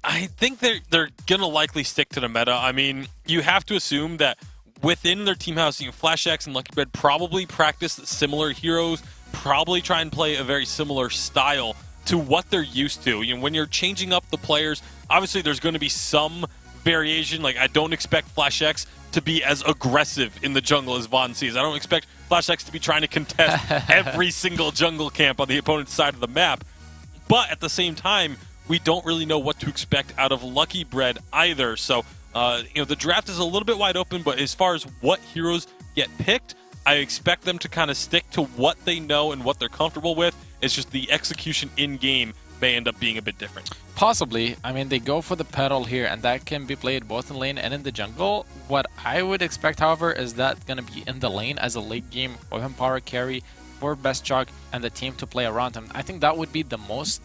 I think they're gonna likely stick to the meta. I mean, you have to assume that within their team house, Flash X and Lucky Bread probably practice similar heroes, probably try and play a very similar style to what they're used to. When you're changing up the players, obviously there's going to be some variation. Like, I don't expect Flash X to be as aggressive in the jungle as Von sees. I don't expect Flash X to be trying to contest every single jungle camp on the opponent's side of the map. But at the same time, we don't really know what to expect out of Lucky Bread either. So, the draft is a little bit wide open, but as far as what heroes get picked, I expect them to kind of stick to what they know and what they're comfortable with. It's just the execution in-game may end up being a bit different. Possibly. I mean, they go for the pedal here, and that can be played both in lane and in the jungle. What I would expect, however, is that going to be in the lane as a late game weapon power carry for Best Chuck and the team to play around him. I think that would be the most,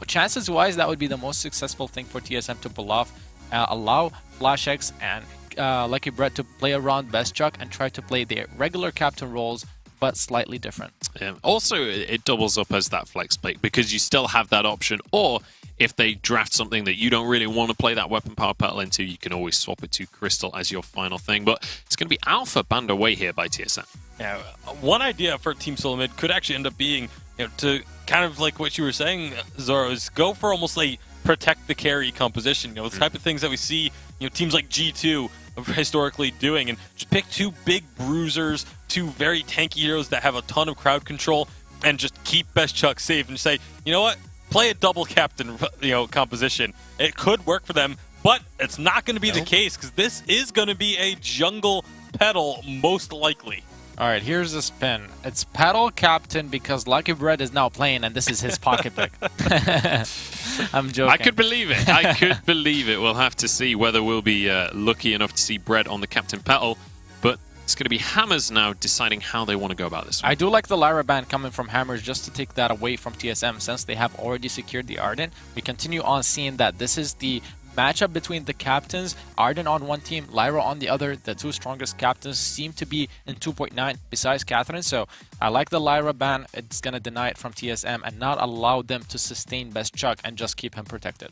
chances-wise, that would be the most successful thing for TSM to pull off. Allow Flash X and Lucky Bread to play around Best Chuck and try to play their regular captain roles, but slightly different. Yeah. Also, it doubles up as that flex pick because you still have that option. Or if they draft something that you don't really want to play that weapon power petal into, you can always swap it to Crystal as your final thing. But it's going to be alpha banned away here by TSM. Yeah, one idea for Team Solo Mid could actually end up being, to kind of like what you were saying, Zoro, is go for almost like protect the carry composition. The type of things that we see, teams like G2 historically doing, and just pick two big bruisers, two very tanky heroes that have a ton of crowd control, and just keep Best Chuck safe and say, you know what, play a double captain, composition. It could work for them, but it's not going to be the case because this is going to be a jungle pedal most likely. All right, here's the spin. It's pedal captain because Lucky Bread is now playing, and this is his pocket pick. I'm joking. I could believe it. I could believe it. We'll have to see whether we'll be lucky enough to see Bread on the captain petal. But it's going to be Hammers now deciding how they want to go about this one. I do like the Lyra ban coming from Hammers just to take that away from TSM since they have already secured the Arden. We continue on seeing that this is the matchup between the captains. Arden on one team, Lyra on the other. The two strongest captains seem to be in 2.9 besides Catherine. So I like the Lyra ban. It's going to deny it from TSM and not allow them to sustain Best Chuck and just keep him protected.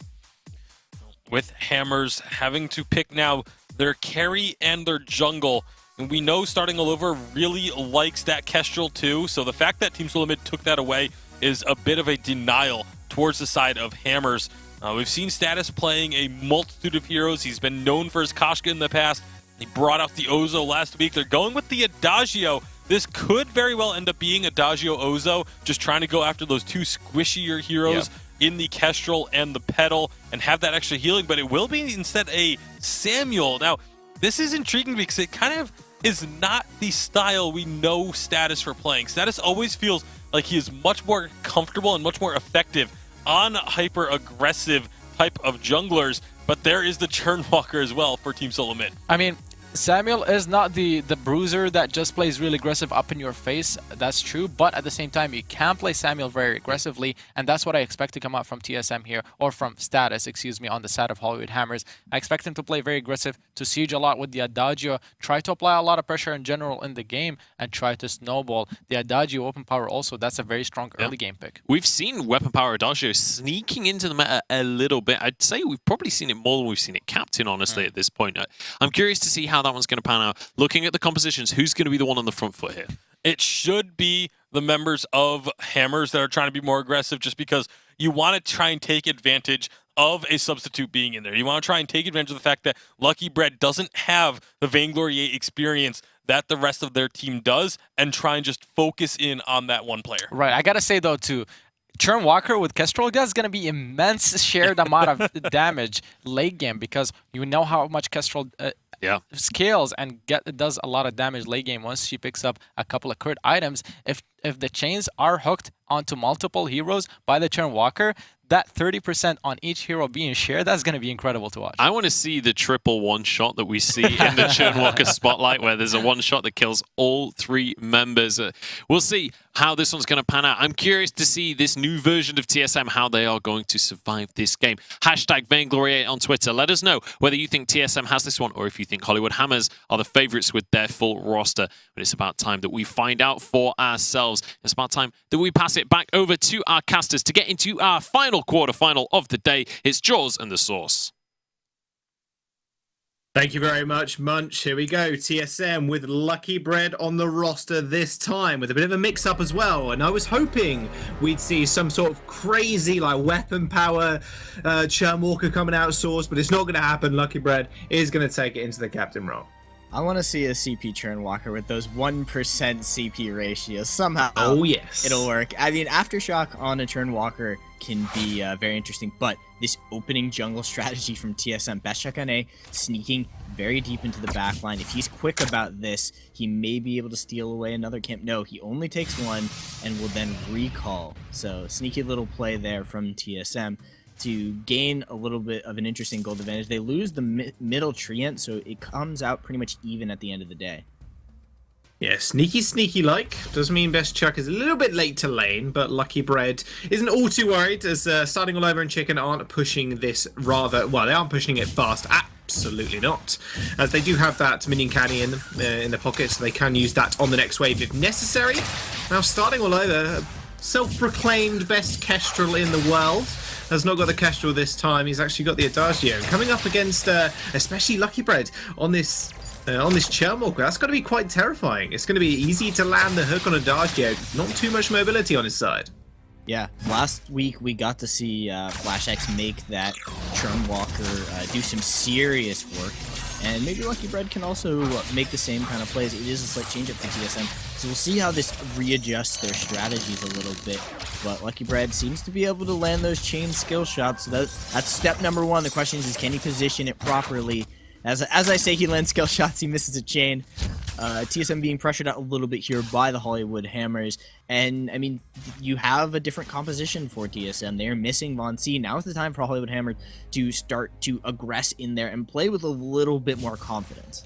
With Hammers having to pick now their carry and their jungle. And we know Starting All Over really likes that Kestrel too. So the fact that Team Solo Mid took that away is a bit of a denial towards the side of Hammers. We've seen Status playing a multitude of heroes. He's been known for his Koshka in the past. He brought out the Ozo last week. They're going with the Adagio. This could very well end up being Adagio Ozo, just trying to go after those two squishier heroes in the Kestrel and the Petal and have that extra healing, but it will be instead a Samuel. Now, this is intriguing because it kind of is not the style we know Status for playing. Status always feels like he is much more comfortable and much more effective on hyper-aggressive type of junglers, but there is the Churnwalker as well for Team Solo Mid. I mean, Samuel is not the bruiser that just plays really aggressive up in your face. That's true, but at the same time, you can play Samuel very aggressively, and that's what I expect to come out from TSM here, or from Status, excuse me, on the side of Hollywood Hammers. I expect him to play very aggressive, to siege a lot with the Adagio, try to apply a lot of pressure in general in the game, and try to snowball. The Adagio Open Power also, that's a very strong early game pick. We've seen Weapon Power Adagio sneaking into the meta a little bit. I'd say we've probably seen it more than we've seen it Captain, honestly, at this point. I'm curious to see how that one's going to pan out. Looking at the compositions, who's going to be the one on the front foot here? It should be the members of Hammers that are trying to be more aggressive, just because you want to try and take advantage of a substitute being in there. You want to try and take advantage of the fact that Lucky Bread doesn't have the Vainglory8 experience that the rest of their team does, and try and just focus in on that one player. Right. I got to say, though, too, Churnwalker with Kestrel is going to be immense shared amount of damage late game, because you know how much Kestrel scales and does a lot of damage late game once she picks up a couple of crit items. If the chains are hooked onto multiple heroes by the Churnwalker, that 30% on each hero being shared, that's going to be incredible to watch. I want to see the triple one-shot that we see in the Churnwalker Spotlight, where there's a one-shot that kills all three members. We'll see how this one's going to pan out. I'm curious to see this new version of TSM, how they are going to survive this game. Hashtag Vainglory8 on Twitter. Let us know whether you think TSM has this one, or if you think Hollywood Hammers are the favorites with their full roster. But it's about time that we find out for ourselves. ourselves. It's about time that we pass it back over to our casters to get into our final quarterfinal of the day. It's Jaws and the Source. Thank you very much, Munch. Here we go. TSM with Lucky Bread on the roster this time, with a bit of a mix-up as well. And I was hoping we'd see some sort of crazy, like, weapon power Churn Walker coming out of Source, but it's not going to happen. Lucky Bread is going to take it into the captain role. I want to see a CP Churn Walker with those 1% CP ratios. Somehow, oh yes, it'll work. I mean, Aftershock on a Churn Walker can be very interesting, but this opening jungle strategy from TSM, Best Chuck on A, sneaking very deep into the back line. If he's quick about this, he may be able to steal away another camp. No, he only takes one and will then recall. So sneaky little play there from TSM to gain a little bit of an interesting gold advantage. They lose the middle treant, so it comes out pretty much even at the end of the day. Yeah, sneaky like. Does mean Best Chuck is a little bit late to lane, but Lucky Bread isn't all too worried, as Starting All Over and Chicken aren't pushing this rather... Well, they aren't pushing it fast. Absolutely not. As they do have that minion caddy in the pocket, so they can use that on the next wave if necessary. Now, Starting All Over, self-proclaimed best Kestrel in the world, has not got the Kestrel this time. He's actually got the Adagio. Coming up against especially Lucky Bread on this Churn Walker, that's got to be quite terrifying. It's going to be easy to land the hook on Adagio. Not too much mobility on his side. Yeah, last week we got to see FlashX make that Churn Walker do some serious work. And maybe Lucky Bread can also make the same kind of plays. It is a slight change up for TSM. So we'll see how this readjusts their strategies a little bit. But Lucky Bread seems to be able to land those chain skill shots. So that's step number one. The question is can he position it properly? As I say, he lands skill shots, he misses a chain. TSM being pressured out a little bit here by the Hollywood Hammers. And, I mean, you have a different composition for TSM. They're missing Von C. Now is the time for Hollywood Hammers to start to aggress in there and play with a little bit more confidence.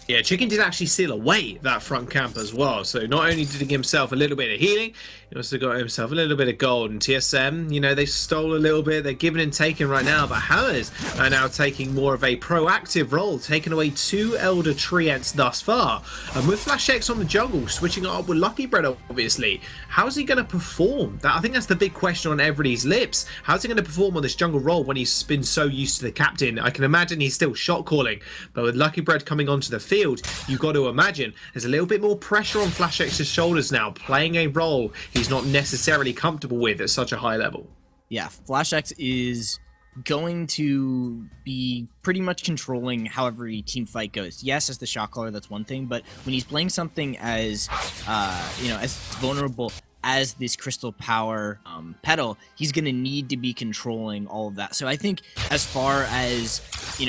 Yeah, Chicken did actually seal away that front camp as well. So not only did he give himself a little bit of healing, he also got himself a little bit of gold. And TSM, you know, they stole a little bit. They're giving and taking right now. But Hammers are now taking more of a proactive role, taking away 2 Elder Treants thus far. And with FlashX on the jungle, switching it up with Lucky Bread, obviously, how's he going to perform? I think that's the big question on everybody's lips. How's he going to perform on this jungle role when he's been so used to the captain? I can imagine he's still shot calling. But with Lucky Bread coming onto the field, you've got to imagine there's a little bit more pressure on FlashX's shoulders now, playing a role he's not necessarily comfortable with at such a high level. Yeah, FlashX is going to be pretty much controlling how every team fight goes. Yes, as the shot caller, that's one thing, but when he's playing something as, as vulnerable as this Crystal Power pedal, he's going to need to be controlling all of that. So I think as far as,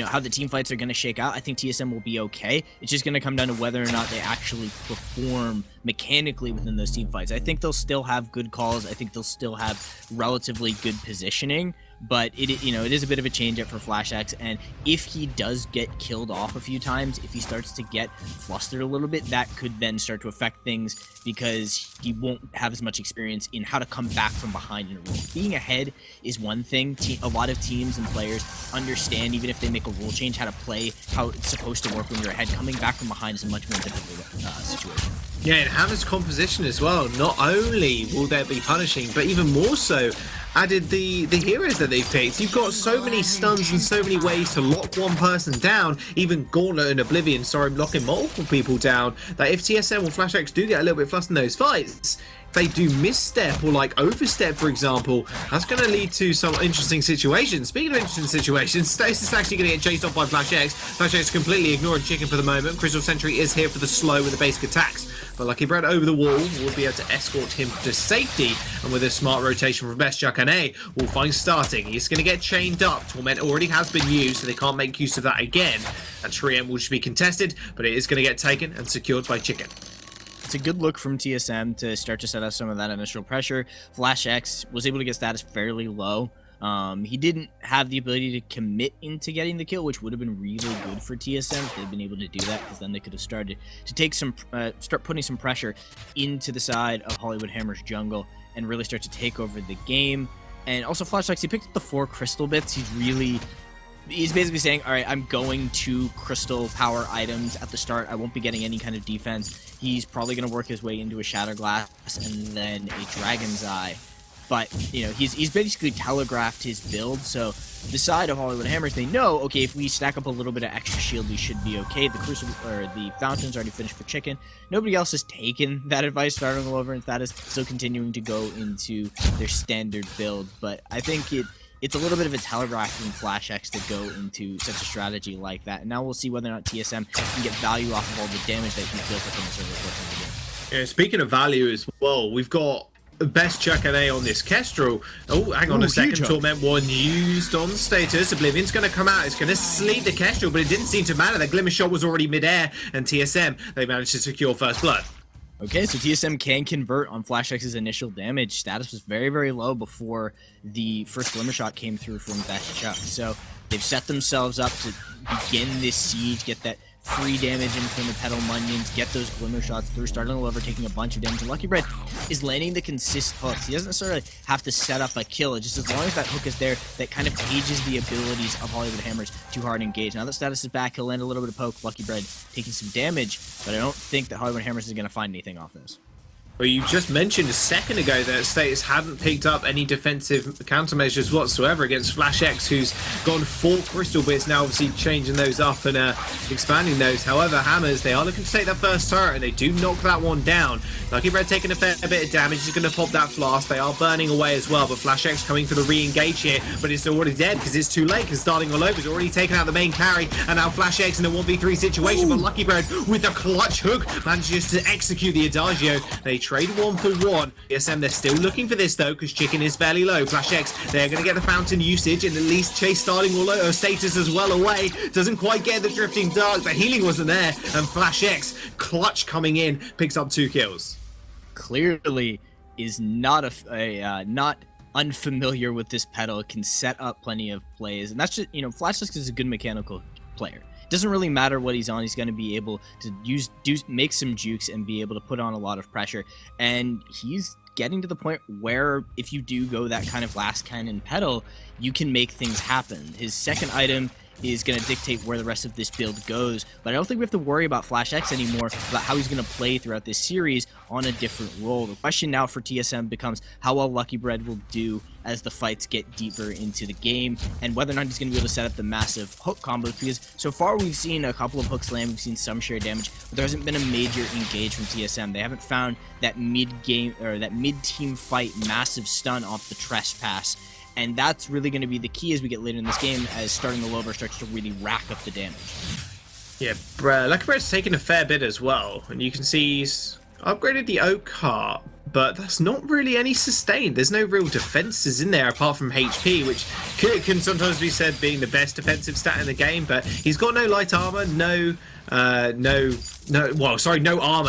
how the team fights are going to shake out, I think TSM will be okay. It's just going to come down to whether or not they actually perform mechanically within those team fights. I think they'll still have good calls. I think they'll still have relatively good positioning. But it is a bit of a change up for FlashX, and if he does get killed off a few times, if he starts to get flustered a little bit, that could then start to affect things because he won't have as much experience in how to come back from behind in a rule. Being ahead is one thing. A lot of teams and players understand, even if they make a rule change, how to play, how it's supposed to work when you're ahead. Coming back from behind is a much more difficult situation. Yeah, and Hammer's composition as well. Not only will there be punishing, but even more so, added the heroes that they've picked. You've got so many stuns and so many ways to lock one person down, even Gauntlet and Oblivion, locking multiple people down, that if TSM or FlashX do get a little bit flustered in those fights, they do misstep or overstep, for example, that's going to lead to some interesting situations. Speaking of interesting situations, Stasis is actually going to get chased off by FlashX. FlashX completely ignoring Chicken for the moment. Crystal Sentry is here for the slow with the basic attacks. But Lucky Bread over the wall will be able to escort him to safety. And with a smart rotation from Best Chuck and A, we'll find starting. He's going to get chained up. Torment already has been used, so they can't make use of that again. And Trient will just be contested, but it is going to get taken and secured by Chicken. It's a good look from TSM to start to set up some of that initial pressure. FlashX was able to get status fairly low. He didn't have the ability to commit into getting the kill, which would have been really good for TSM if they'd been able to do that, because then they could have started to take start putting some pressure into the side of Hollywood Hammer's jungle and really start to take over the game. And also FlashX, he picked up the 4 crystal bits. He's really he's basically saying, all right, I'm going to crystal power items at the start. I won't be getting any kind of defense. He's probably going to work his way into a Shatter Glass and then a Dragon's Eye. But, you know, he's basically telegraphed his build, so the side of Hollywood Hammers, they know, okay, if we stack up a little bit of extra shield, we should be okay. The Crucible, or the Fountain's already finished for Chicken. Nobody else has taken that advice, starting all over, and that is still continuing to go into their standard build. But I think it's a little bit of a telegraph from Flash X to go into such a strategy like that. And now we'll see whether or not TSM can get value off of all the damage that he's built up in the server course of the game. Yeah, speaking of value as well, we've got best Chuck and A on this Kestrel. Oh, hang on a second. Torment 1 used on status. Oblivion's going to come out. It's going to sleep the Kestrel, but it didn't seem to matter. The Glimmer Shot was already mid-air, and TSM, they managed to secure first blood. Okay, so TSM can convert on Flash X's initial damage. Status was very, very low before the first Glimmer Shot came through from Best Chuck. So they've set themselves up to begin this siege, get that free damage in from the Petal Munions, get those Glimmer Shots through, starting all over, taking a bunch of damage. And Lucky Bread is landing the consist hooks. He doesn't necessarily have to set up a kill. Just as long as that hook is there, that kind of gauges the abilities of Hollywood Hammers to hard engage. Now that Status is back, he'll land a little bit of poke. Lucky Bread taking some damage, but I don't think that Hollywood Hammers is going to find anything off this. Well, you just mentioned a second ago that Status hadn't picked up any defensive countermeasures whatsoever against Flash X, who's gone 4 crystal bits, now obviously changing those up and expanding those. However, Hammers, they are looking to take that first turret, and they do knock that one down. Lucky Bread taking a fair bit of damage, he's going to pop that flask. They are burning away as well, but Flash X coming for the re-engage here, but it's already dead because it's too late, because Starting All Over has already taken out the main carry, and now Flash X in a 1v3 situation, but Lucky Bread with the clutch hook manages to execute the Adagio. They trade 1 for 1. TSM, they're still looking for this though, because Chicken is fairly low. Flash X, they're going to get the Fountain usage and at least chase Starting All Over status as well away. Doesn't quite get the Drifting Dark. The healing wasn't there, and Flash X, clutch coming in, picks up 2 kills. Clearly is not not unfamiliar with this pedal, can set up plenty of plays, and that's just, you know, Flash X is a good mechanical player. Doesn't really matter what he's on, he's going to be able to make some jukes and be able to put on a lot of pressure, and he's getting to the point where if you do go that kind of last cannon pedal, you can make things happen. His second item is going to dictate where the rest of this build goes, but I don't think we have to worry about Flash X anymore, about how he's going to play throughout this series on a different role. The question now for TSM becomes how well Lucky Bread will do as the fights get deeper into the game, and whether or not he's going to be able to set up the massive hook combos, because so far we've seen a couple of hooks land, we've seen some share damage, but there hasn't been a major engage from TSM. They haven't found that mid-game, or that mid-team fight massive stun off the Trespass, and that's really going to be the key as we get later in this game, as Starting All Over starts to really rack up the damage. Yeah, Lucky Bread's taken a fair bit as well, and you can see he's upgraded the Oak Heart, but that's not really any sustain. There's no real defenses in there apart from HP, which can sometimes be said being the best defensive stat in the game, but he's got no light armor, no armor.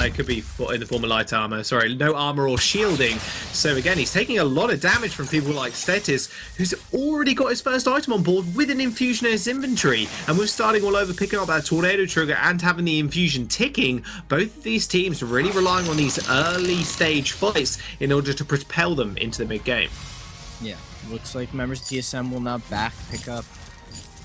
It could be in the form of light armor. Sorry, no armor or shielding. So again, he's taking a lot of damage from people like Stetis, who's already got his first item on board with an infusion in his inventory. And with Starting All Over picking up that tornado trigger and having the infusion ticking, both of these teams are really relying on these early stage fights in order to propel them into the mid game. Yeah, looks like members of TSM will now pick up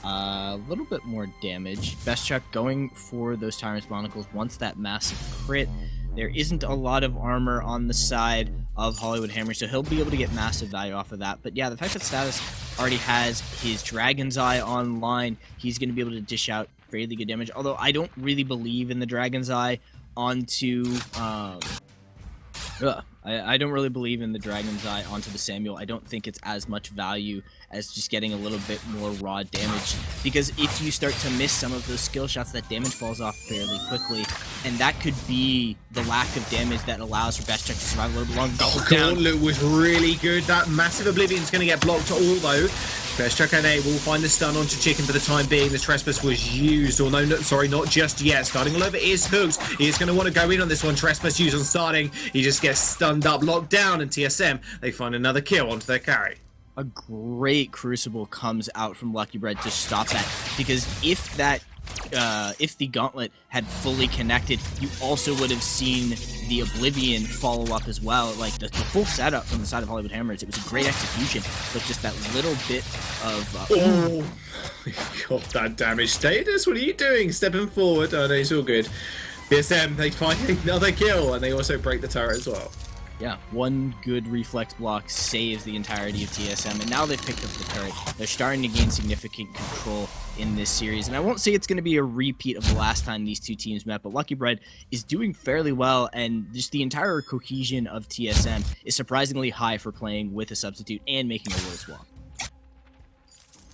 a little bit more damage. Best Chuck going for those Tyrant's Monocles wants that massive crit. There isn't a lot of armor on the side of Hollywood Hammer, so he'll be able to get massive value off of that. But yeah, the fact that Status already has his Dragon's Eye online, he's going to be able to dish out fairly good damage. Although I don't really believe in the Dragon's Eye onto I don't really believe in the Dragon's Eye onto the Samuel. I don't think it's as much value as just getting a little bit more raw damage, because if you start to miss some of those skill shots, that damage falls off fairly quickly, and that could be the lack of damage that allows for Best Chuck to survive a little bit longer. Oh, Gauntlet was really good. That massive Oblivion's going to get blocked, although Best Chuck and A will find the stun onto Chicken for the time being. The Trespass was used, although sorry, not just yet. Starting All Over is hooked. He is going to want to go in on this one. Trespass used on Starting. He just gets stunned up, locked down, and TSM, they find another kill onto their carry. A great Crucible comes out from Lucky Bread to stop that, because if that if the gauntlet had fully connected, you also would have seen the Oblivion follow up as well. Like the full setup from the side of Hollywood Hammers, it was a great execution, but just that little bit of Oh, got that damage status. What are you doing? Stepping forward. Oh no, he's all good. TSM, they find another kill, and they also break the turret as well. yeah, one good reflex block saves the entirety of TSM, and now they've picked up the turret. They're starting to gain significant control in this series, and I won't say it's going to be a repeat of the last time these two teams met, but Lucky Bread is doing fairly well, and just the entire cohesion of TSM is surprisingly high for playing with a substitute and making a will swap.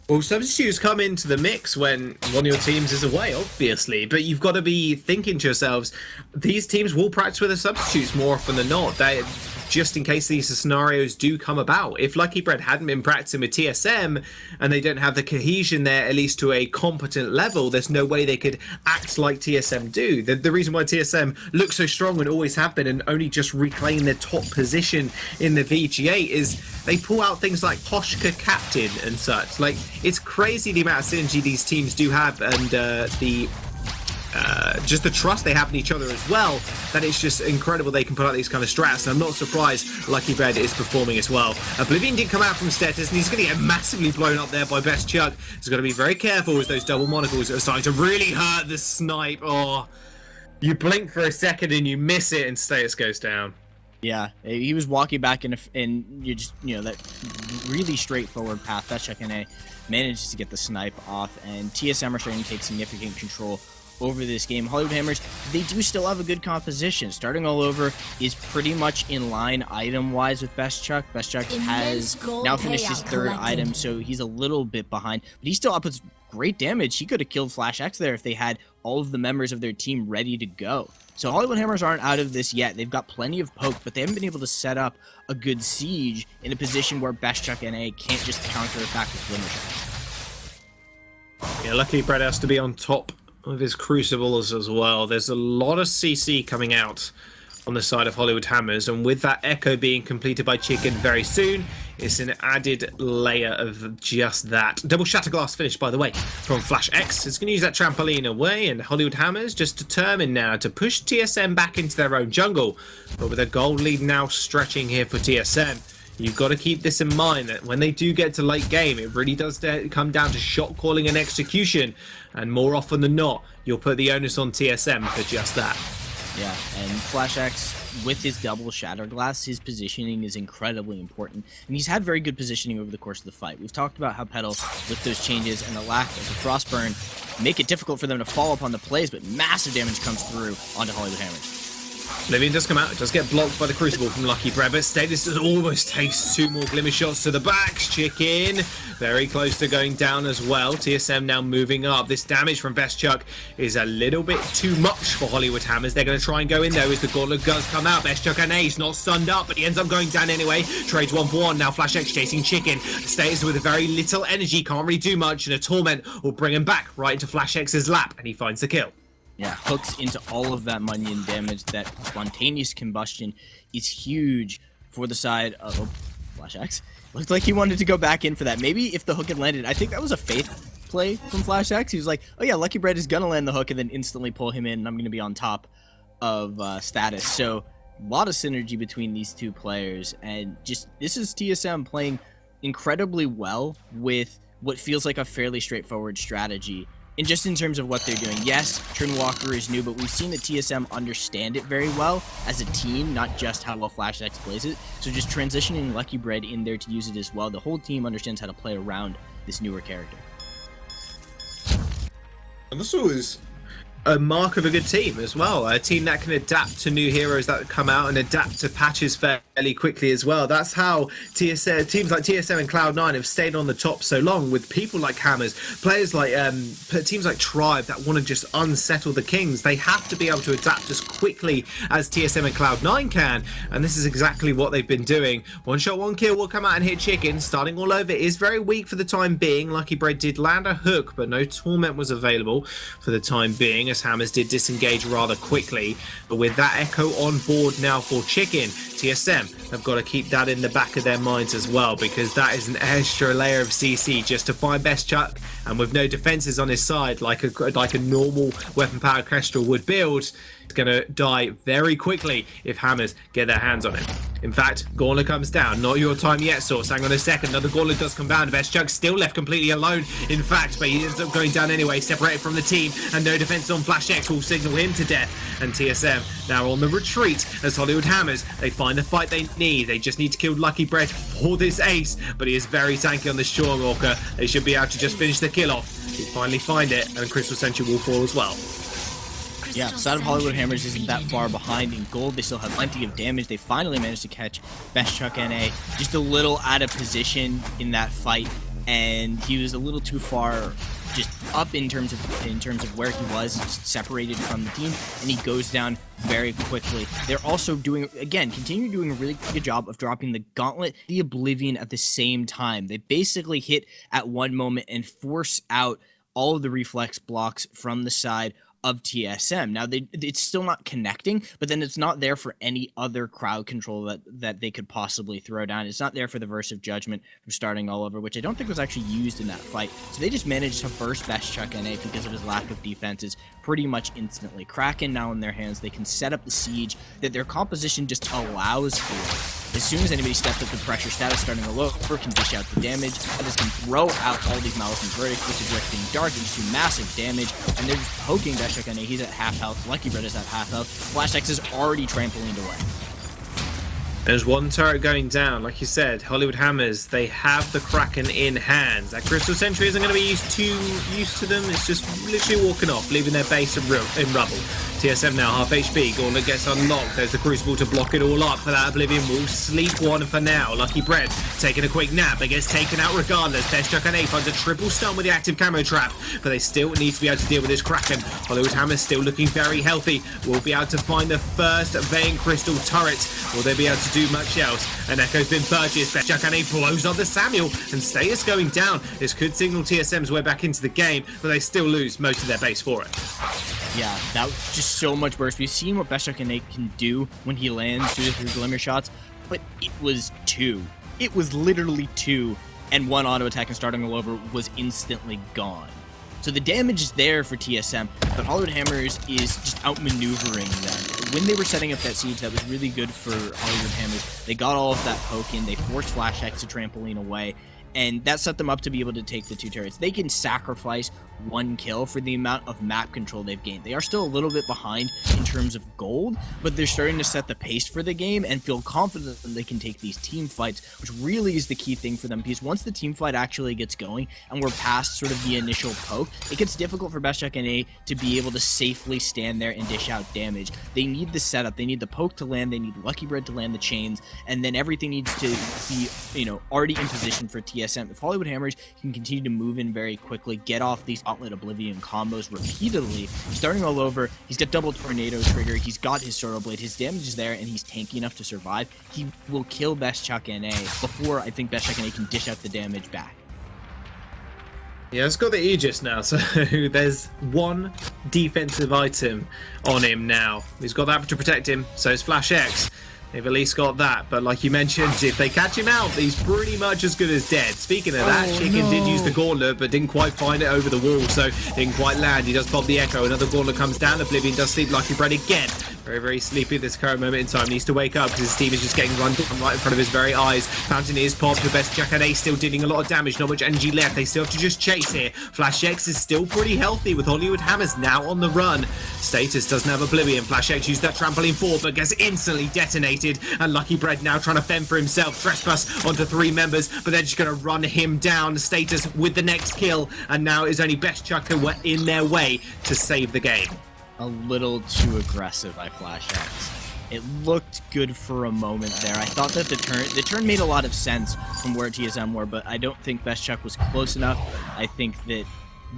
Well, substitutes come into the mix when one of your teams is away, obviously, but you've got to be thinking to yourselves, these teams will practice with the substitutes more often than not. They, just in case these scenarios do come about. If Lucky Bread hadn't been practicing with TSM and they don't have the cohesion there, at least to a competent level, there's no way they could act like TSM do. The reason why TSM look so strong and always have been and only just reclaim their top position in the VG8 is they pull out things like Poshka Captain and such. Like, it's crazy the amount of synergy these teams do have, and just the trust they have in each other as well, that it's just incredible they can put out these kind of strats. And I'm not surprised Lucky Bread is performing as well. Oblivion did come out from status, and he's going to get massively blown up there by Best Chuck. He's got to be very careful with those double monocles that are starting to really hurt the snipe. Oh, you blink for a second and you miss it, and status goes down. Yeah, he was walking back in, and you just, that really straightforward path. Best Chuck NA manages to get the snipe off, and TSM are starting to take significant control over this game. Hollywood Hammers, they do still have a good composition. Starting all over is pretty much in line item-wise with Best Chuck. Best Chuck has now finished his third item, so he's a little bit behind, but he's still up with great damage. He could have killed Flash X there if they had all of the members of their team ready to go. So Hollywood Hammers aren't out of this yet. They've got plenty of poke, but they haven't been able to set up a good siege in a position where Best Chuck NA can't just counter-attack with Glimmer Shots. Yeah, Lucky Bread has to be on top of his crucibles as well. There's a lot of CC coming out on the side of Hollywood Hammers, and with that echo being completed by Chicken very soon, it's an added layer of just that. Double Shatterglass finish, by the way, from Flash X. It's going to use that trampoline away, and Hollywood Hammers just determined now to push TSM back into their own jungle. But with a gold lead now stretching here for TSM, you've got to keep this in mind, that when they do get to late game, it really does come down to shot calling and execution, and more often than not, you'll put the onus on TSM for just that. Yeah, and Flash X, with his double Shatterglass, his positioning is incredibly important, and he's had very good positioning over the course of the fight. We've talked about how Petal, with those changes and the lack of the Frostburn, make it difficult for them to follow up on the plays, but massive damage comes through onto Hollywood Hammers. Oblivion does come out, it does get blocked by the Crucible from Lucky Bread, but Status almost takes two more Glimmer Shots to the backs. Chicken very close to going down as well. TSM now moving up. This damage from Best Chuck is a little bit too much for Hollywood Hammers. They're going to try and go in though as the Gauntlet does come out. Best Chuck and Ace not stunned up, but he ends up going down anyway. Trades 1-for-1. Now Flash X chasing Chicken. Status with very little energy, can't really do much, and a Torment will bring him back right into Flash X's lap, and he finds the kill. Yeah, hooks into all of that minion damage. That spontaneous combustion is huge for the side of Flash X. Looked like he wanted to go back in for that. Maybe if the hook had landed, I think that was a faith play from Flash X. He was like, oh yeah, Lucky Bread is gonna land the hook and then instantly pull him in, and I'm gonna be on top of status. So a lot of synergy between these two players, and just this is TSM playing incredibly well with what feels like a fairly straightforward strategy. And just in terms of what they're doing, yes, Trin Walker is new, but we've seen that TSM understand it very well as a team, not just how well Flash X plays it. So just transitioning Lucky Bread in there to use it as well, the whole team understands how to play around this newer character. And this was a mark of a good team as well. A team that can adapt to new heroes that come out and adapt to patches fairly quickly as well. That's how teams like TSM and Cloud9 have stayed on the top so long, with people like Hammers, players like teams like Tribe that want to just unsettle the Kings. They have to be able to adapt as quickly as TSM and Cloud9 can, and this is exactly what they've been doing. One shot, one kill will come out and hit Chicken. Starting all over is very weak for the time being. Lucky Bread did land a hook, but no Torment was available for the time being. as Hammers did disengage rather quickly. But with that Echo on board now for Chicken, TSM have got to keep that in the back of their minds as well, because that is an extra layer of CC just to find Best Chuck, and with no defenses on his side like a normal weapon powered Kestrel would build, it's going to die very quickly if Hammers get their hands on him. In fact, Gauntlet comes down. Not your time yet, Source. Hang on a second. Another Gauntlet does come down. Best Chuck still left completely alone, in fact, but he ends up going down anyway, separated from the team, and no defense on Flash X will signal him to death. And TSM now on the retreat as Hollywood Hammers, they find the fight they need. They just need to kill Lucky Bread for this ace, but he is very tanky on the Shorewalker. They should be able to just finish the kill off. They finally find it, and Crystal Sentry will fall as well. Yeah, side of Hollywood Hammers isn't that far behind in gold. They still have plenty of damage. They finally managed to catch Best Chuck NA just a little out of position in that fight, and he was a little too far just up in terms of where he was, separated from the team, and he goes down very quickly. They're also continue doing a really good job of dropping the Gauntlet, the Oblivion at the same time. They basically hit at one moment and force out all of the reflex blocks from the side of TSM. Now, it's still not connecting, but then it's not there for any other crowd control that they could possibly throw down. It's not there for the Verse of Judgment from starting all over, which I don't think was actually used in that fight. So they just managed to burst Best Chuck NA because of his lack of defenses pretty much instantly. Kraken now in their hands. They can set up the siege that their composition just allows for. As soon as anybody steps up the pressure, status starting a low, can dish out the damage. Others can throw out all these Malice and Verdict, which is directing Dark into massive damage, and they're just poking Best Chuck NA. He's at half health. Lucky Bread is at half health. Flash X is already trampolined away. There's one turret going down. Like you said, Hollywood Hammers, they have the Kraken in hand. That Crystal Sentry isn't going to be used to them. It's just literally walking off, leaving their base in rubble. TSM now half HP. Gauntlet gets unlocked. There's the Crucible to block it all up. But that Oblivion will sleep one for now. Lucky Bread taking a quick nap, but gets taken out regardless. Best Chuck NA finds a triple stun with the active camo trap, but they still need to be able to deal with this Kraken. Hollywood Hammers still looking very healthy. Will be able to find the first Vein Crystal turret. Will they be able to do much else? And Echo's been purchased. Best Chuck NA blows up the Samuel, and status going down. This could signal TSM's way back into the game, but they still lose most of their base for it. Yeah, that was just so much burst. We've seen what Best Chuck NA can do when he lands 2 to 3 glimmer shots, but it was 2. It was literally 2, and one auto attack and starting all over was instantly gone. So the damage is there for TSM, but Hollywood Hammers is just outmaneuvering them. When they were setting up that siege, that was really good for Hollywood Hammers. They got all of that poke in, they forced Flash X to trampoline away, and that set them up to be able to take the 2 turrets. They can sacrifice 1 kill for the amount of map control they've gained. They are still a little bit behind in terms of gold, but they're starting to set the pace for the game and feel confident that they can take these team fights, which really is the key thing for them, because once the team fight actually gets going and we're past sort of the initial poke, it gets difficult for Best Chuck NA to be able to safely stand there and dish out damage. They need the setup, they need the poke to land, they need Lucky Bread to land the chains, and then everything needs to be, already in position for TSM. If Hollywood Hammers can continue to move in very quickly, get off these Gauntlet Oblivion combos repeatedly, starting all over, he's got double tornado trigger, he's got his Sorrow Blade, his damage is there, and he's tanky enough to survive. He will kill Best Chuck NA before I think Best Chuck NA can dish out the damage back. Yeah, it's got the Aegis now, so there's 1 defensive item on him now. He's got that to protect him, so it's Flash X. They've at least got that, but like you mentioned, if they catch him out, he's pretty much as good as dead. Speaking of that, Chicken did use the Gauntlet, but didn't quite find it over the wall, so didn't quite land. He does pop the Echo, another Gauntlet comes down, Oblivion does sleep Lucky Bread again. Very, very sleepy at this current moment in time. Needs to wake up because his team is just getting run down right in front of his very eyes. Fountain is popped. The Best Chuck NA still dealing a lot of damage. Not much energy left. They still have to just chase here. Flash X is still pretty healthy with Hollywood Hammers now on the run. Status doesn't have Oblivion. Flash X used that trampoline forward but gets instantly detonated. And Lucky Bread now trying to fend for himself. Trespass onto 3 members, but they're just going to run him down. Status with the next kill. And now is only Best Chuck who were in their way to save the game. A little too aggressive by Flash X. It looked good for a moment there. I thought that the turn made a lot of sense from where TSM were, but I don't think Best Chuck was close enough. I think that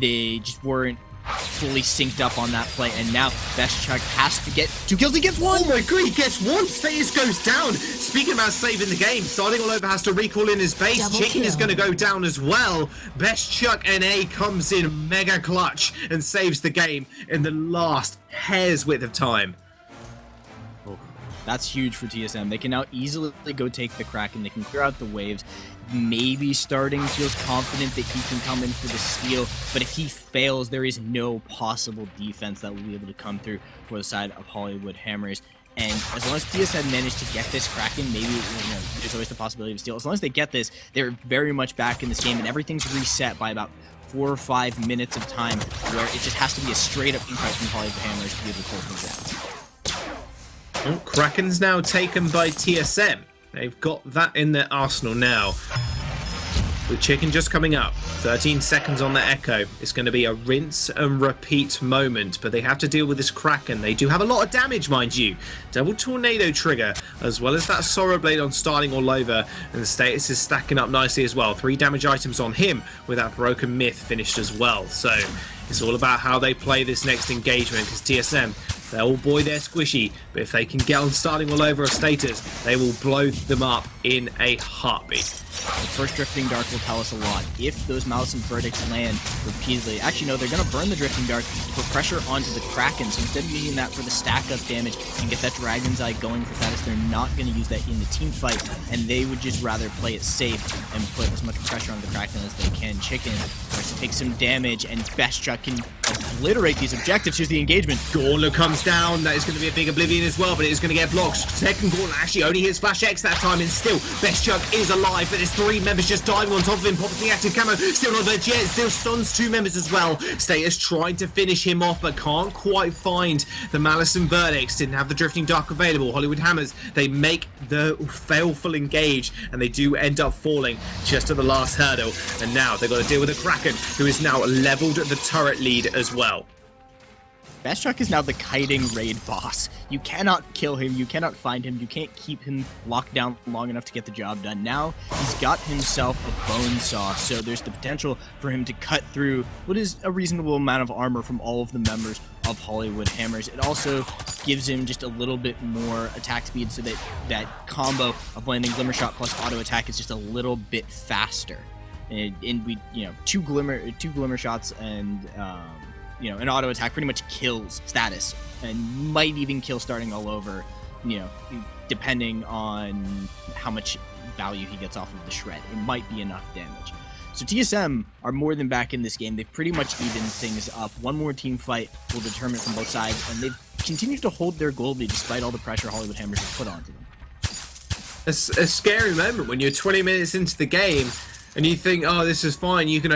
they just weren't fully synced up on that play, and now Best Chuck has to get 2 kills. He gets 1! Oh my god, he gets 1! Status goes down. Speaking about saving the game, Starting All Over has to recall in his base. Double Chicken is kill. going to go down as well. Best Chuck NA comes in mega clutch and saves the game in the last hair's width of time. That's huge for TSM. They can now easily go take the Kraken. They can clear out the waves. Maybe Starting feels confident that he can come in for the steal, but if he fails, there is no possible defense that will be able to come through for the side of Hollywood Hammers. And as long as TSM managed to get this Kraken, maybe, there's always the possibility of a steal. As long as they get this, they're very much back in this game, and everything's reset by about 4 or 5 minutes of time, where it just has to be a straight-up impact from Hollywood Hammers to be able to close things out. Oh, Kraken's now taken by TSM. They've got that in their arsenal now. With Chicken just coming up, 13 seconds on the Echo. It's going to be a rinse and repeat moment, but they have to deal with this Kraken. They do have a lot of damage, mind you. Double Tornado Trigger, as well as that Sorrow Blade on Starting All Over, and the status is stacking up nicely as well. 3 damage items on him with that Broken Myth finished as well. So it's all about how they play this next engagement, because TSM, they're all boy, they're squishy, but if they can get on Starting All Over a status, they will blow them up in a heartbeat. The first Drifting Dark will tell us a lot. If those Malice and Verdicts land repeatedly, actually no, they're going to burn the Drifting Dark to put pressure onto the Kraken, so instead of using that for the stack-up damage and get that Dragon's Eye going for status, they're not going to use that in the team fight, and they would just rather play it safe and put as much pressure on the Kraken as they can. Chicken starts to take some damage, and Best Chuck can obliterate these objectives. Here's the engagement. Gauntlet comes down. That is going to be a big Oblivion as well, but it is going to get blocked. Second Gauntlet actually only hits Flash X that time, and still, Best Chuck is alive, but there's 3 members just dying on top of him. Pops the active camo, still not dead yet, still stuns 2 members as well. Status trying to finish him off, but can't quite find the Malice and Verdicts. Didn't have the Drifting Dark available. Hollywood Hammers, they make the failful engage, and they do end up falling just at the last hurdle. And now they've got to deal with a Kraken, who is now leveled the turret lead as well. Best Chuck is now the kiting raid boss. You cannot kill him, you cannot find him, you can't keep him locked down long enough to get the job done. Now he's got himself a bone saw, so there's the potential for him to cut through what is a reasonable amount of armor from all of the members of Hollywood Hammers. It also gives him just a little bit more attack speed, so that that combo of landing Glimmer Shot plus auto attack is just a little bit faster. And we, 2 glimmer shots and an auto attack pretty much kills status, and might even kill Starting All Over, depending on how much value he gets off of the shred. It might be enough damage. So TSM are more than back in this game. They've pretty much evened things up. One more team fight will determine it from both sides, and they've continued to hold their gold lead despite all the pressure Hollywood Hammers have put onto them. It's a scary moment when you're 20 minutes into the game and you think, oh, this is fine. You can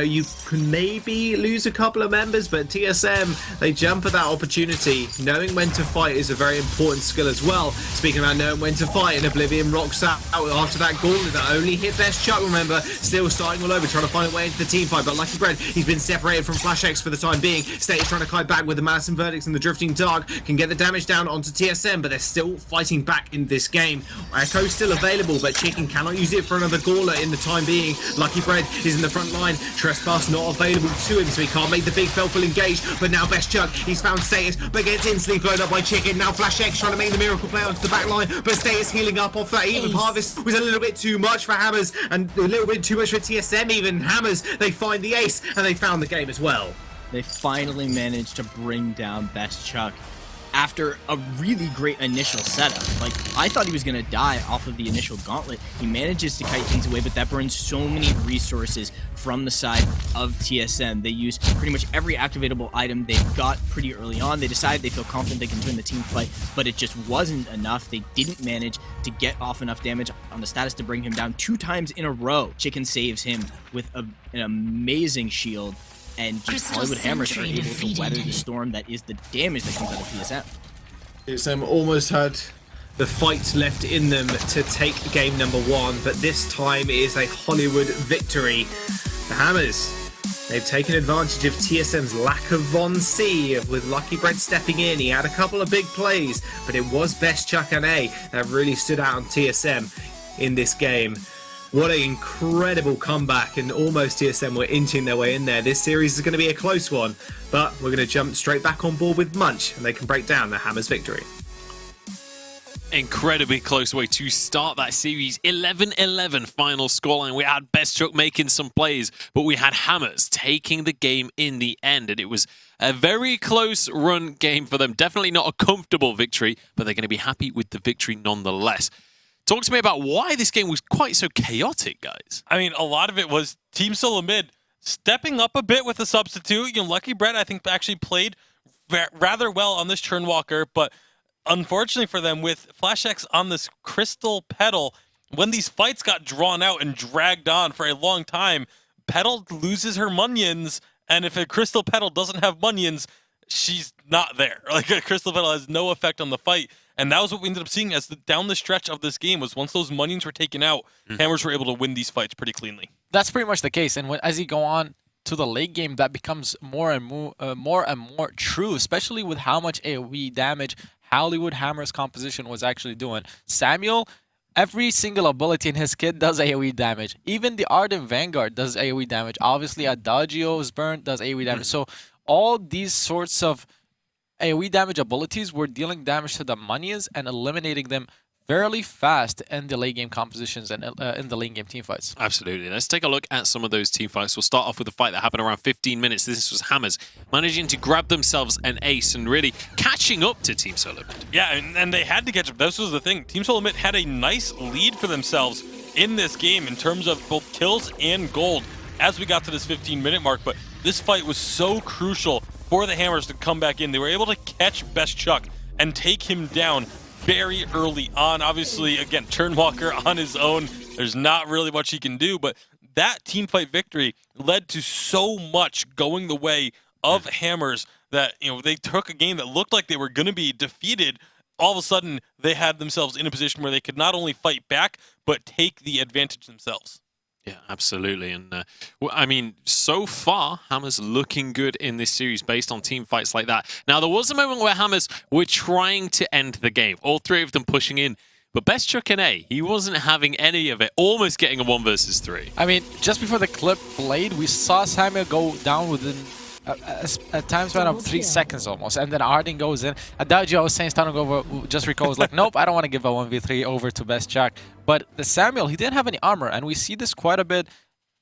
maybe lose a couple of members, but TSM, they jump at that opportunity. Knowing when to fight is a very important skill as well. Speaking about knowing when to fight, and Oblivion rocks out after that gauntlet that only hit Best Chuck, remember, still Starting All Over, trying to find a way into the team fight, but Lucky Bread, he's been separated from Flash X for the time being. State is trying to kite back with the Malice and Verdicts, and the Drifting Dark can get the damage down onto TSM, but they're still fighting back in this game. Echo's still available, but Chicken cannot use it for another gauntlet in the time being. Lucky Bread is in the front line. Trespass not available to him, so he can't make the big failful engage. But now Best Chuck, he's found Status, but gets instantly blown up by Chicken. Now Flash X trying to make the miracle play onto the back line, but Status healing up off that even Harvest was a little bit too much for Hammers, and a little bit too much for TSM even. Hammers, they find the ace, and they found the game as well. They finally managed to bring down Best Chuck after a really great initial setup. Like, I thought he was going to die off of the initial gauntlet. He manages to kite things away, but that burns so many resources from the side of TSM. They use pretty much every activatable item they've got pretty early on. They decide they feel confident they can win the team fight, but it just wasn't enough. They didn't manage to get off enough damage on the status to bring him down 2 times in a row. Chicken saves him with an amazing shield, and just Hollywood Hammers are able to weather the storm that is the damage that comes out of TSM. TSM almost had the fight left in them to take game number 1, but this time it is a Hollywood victory. The Hammers, they've taken advantage of TSM's lack of Von C, with Lucky Bread stepping in. He had a couple of big plays, but it was Best Chuck and A that really stood out on TSM in this game. what an incredible comeback, and almost TSM were inching their way in there. This series is going to be a close one, but we're going to jump straight back on board with Munch, and they can break down the Hammers' victory. Incredibly close way to start that series. 11-11 final scoreline. We had Best Truck making some plays, but we had Hammers taking the game in the end, and it was a very close run game for them. Definitely not a comfortable victory, but they're going to be happy with the victory nonetheless. Talk to me about why this game was quite so chaotic, guys. I mean, a lot of it was Team Solo Mid stepping up a bit with the substitute. Lucky Brett, I think, actually played rather well on this Churnwalker, but unfortunately for them, with Flash X on this Crystal Petal, when these fights got drawn out and dragged on for a long time, Petal loses her minions, and if a Crystal Petal doesn't have minions, she's not there. Like, a Crystal Petal has no effect on the fight, and that was what we ended up seeing as down the stretch of this game, was once those minions were taken out, Hammers were able to win these fights pretty cleanly. That's pretty much the case, and as you go on to the late game, that becomes more and more true, especially with how much AoE damage Hollywood Hammer's composition was actually doing. Samuel, every single ability in his kit does AoE damage. Even the Ardent Vanguard does AoE damage. Obviously, Adagio's Burn does AoE damage. So all these sorts of AoE damage abilities were dealing damage to the minions and eliminating them fairly fast in the late game compositions and in the late game teamfights. Absolutely. Let's take a look at some of those teamfights. We'll start off with a fight that happened around 15 minutes. This was Hammers managing to grab themselves an ace and really catching up to Team Solo Mid. Yeah, and they had to catch up. This was the thing. Team Solo Mid had a nice lead for themselves in this game in terms of both kills and gold as we got to this 15-minute mark, but this fight was so crucial for the Hammers to come back in. They were able to catch Best Chuck and take him down very early on. Obviously, again, Churnwalker on his own, there's not really much he can do, but that team fight victory led to so much going the way of Hammers that, they took a game that looked like they were going to be defeated. All of a sudden, they had themselves in a position where they could not only fight back, but take the advantage themselves. Yeah, absolutely. And I mean, so far, Hammers looking good in this series based on team fights like that. Now, there was a moment where Hammers were trying to end the game, all three of them pushing in. But Best Chuck and A, he wasn't having any of it, almost getting a 1 versus 3. I mean, just before the clip played, we saw Samuel go down within a time span of 3 seconds almost, and then Arden goes in. Adagio was saying starting over, just recalls like, nope, I don't want to give a 1v3 over to Best Chuck. But the Samuel, he didn't have any armor, and we see this quite a bit,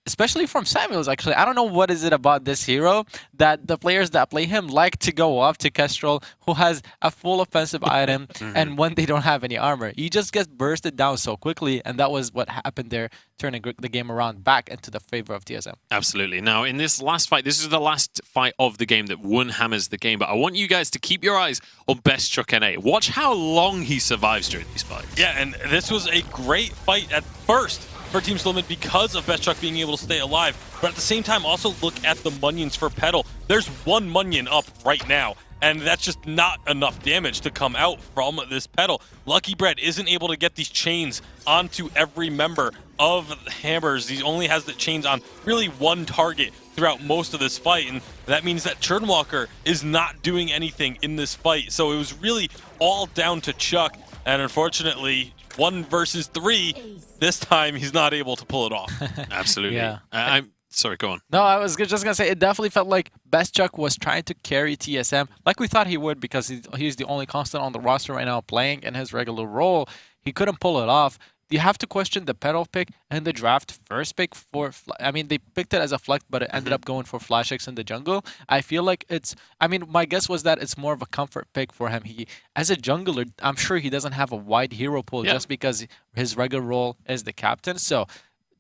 especially from Samuels, actually. I don't know what is it about this hero that the players that play him like to go off to Kestrel, who has a full offensive item, and when they don't have any armor, he just gets bursted down so quickly, and that was what happened there, turning the game around back into the favor of TSM. Absolutely. Now, in this last fight, this is the last fight of the game that won Hammers the game, but I want you guys to keep your eyes on Best Chuck NA. Watch how long he survives during these fights. Yeah, and this was a great fight at first for Team Solo Mid because of Best Chuck being able to stay alive, but at the same time, also look at the minions for Petal. There's 1 minion up right now, and that's just not enough damage to come out from this Petal. Lucky Bread isn't able to get these chains onto every member of Hammers. He only has the chains on really 1 target throughout most of this fight, and that means that Churnwalker is not doing anything in this fight. So it was really all down to Chuck, and unfortunately, 1 versus 3, this time he's not able to pull it off. Absolutely. Yeah. I'm sorry, go on. No, I was just going to say, it definitely felt like Best Chuck was trying to carry TSM like we thought he would, because he's the only constant on the roster right now playing in his regular role. He couldn't pull it off. You have to question the Petal pick and the draft first pick for... I mean, they picked it as a flex, but it ended up going for Flash X in the jungle. I feel like it's... I mean, my guess was that it's more of a comfort pick for him. He, as a jungler, I'm sure he doesn't have a wide hero pool just because his regular role is the captain. So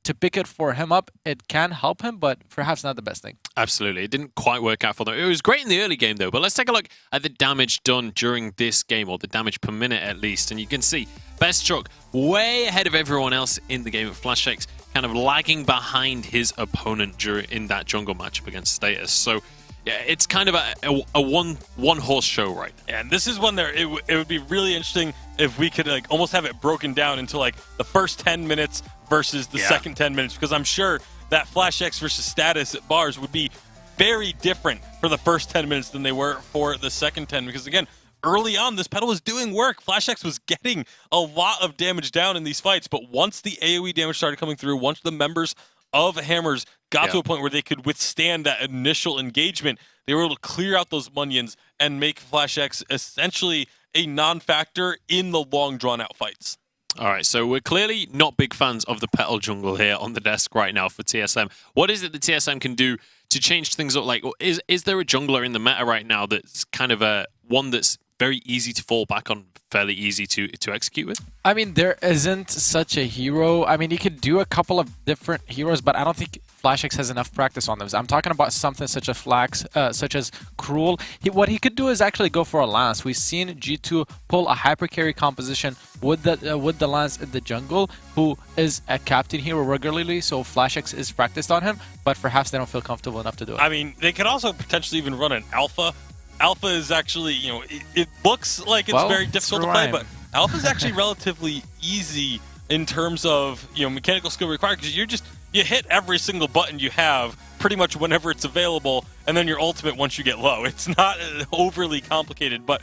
to pick it for him up, it can help him, but perhaps not the best thing. Absolutely. It didn't quite work out for them. It was great in the early game, though. But let's take a look at the damage done during this game, or the damage per minute at least. And you can see Best Chuck way ahead of everyone else in the game of Flash X, kind of lagging behind his opponent in that jungle matchup against Status. So yeah, it's kind of a one horse show right now. And this is one there, it would be really interesting if we could like almost have it broken down into like the first 10 minutes versus the second 10 minutes, because I'm sure that Flash X versus Status at bars would be very different for the first 10 minutes than they were for the second 10, because again, early on, this pedal was doing work. FlashX was getting a lot of damage down in these fights, but once the AoE damage started coming through, once the members of Hammers got to a point where they could withstand that initial engagement, they were able to clear out those minions and make FlashX essentially a non-factor in the long, drawn-out fights. All right, so we're clearly not big fans of the petal jungle here on the desk right now for TSM. What is it that TSM can do to change things up? Like, is there a jungler in the meta right now that's kind of a one that's very easy to fall back on, fairly easy to execute with? I mean, there isn't such a hero. I mean, you could do a couple of different heroes, but I don't think FlashX has enough practice on those. I'm talking about something such as Cruel. What he could do is actually go for a Lance. We've seen G2 pull a hyper carry composition with the Lance in the jungle, who is a captain hero regularly, so FlashX is practiced on him, but perhaps they don't feel comfortable enough to do it. I mean, they could also potentially even run an Alpha. Alpha is actually, you know, it looks like it's very difficult to play, but Alpha is actually relatively easy in terms of, you know, mechanical skill required, because you hit every single button you have pretty much whenever it's available, and then your ultimate once you get low. It's not overly complicated, but